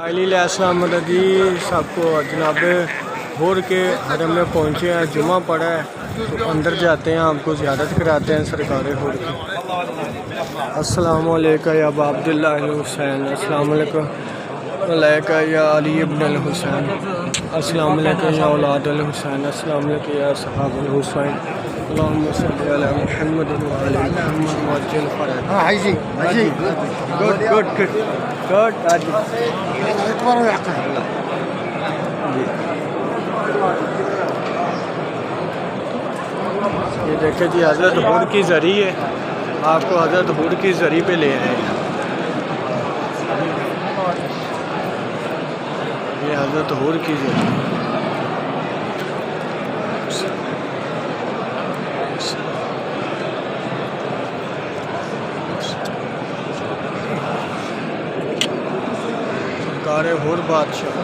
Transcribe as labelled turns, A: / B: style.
A: जी सबको जनाब होर के हरम में पहुँचे हैं। जुमा पड़ा है तो अंदर जाते हैं, आपको ज़ियारत कराते हैं सरकार होर की। अस्सलाम वालेकुम या अबा अब्दुल्लाह हुसैन, अस्सलाम वालेकुम या अली इब्न अल हुसैन, अस्सलाम वालेकुम या औलाद अल हुसैन, अस्सलाम वालेकुम या सहाब अल हुसैन, अल्लाहुम्मा सल्ली अला मुहम्मद व अला मुहम्मद वअज्जिल फरज। हां जी जी गुड गुड गुड गुड आज ये देखे जी हज़रत हुर की ज़री है, आपको हज़रत हुर की ज़री पे ले आए हैं। ये हज़रत हुर की ज़री सरकार हुर बादशाह।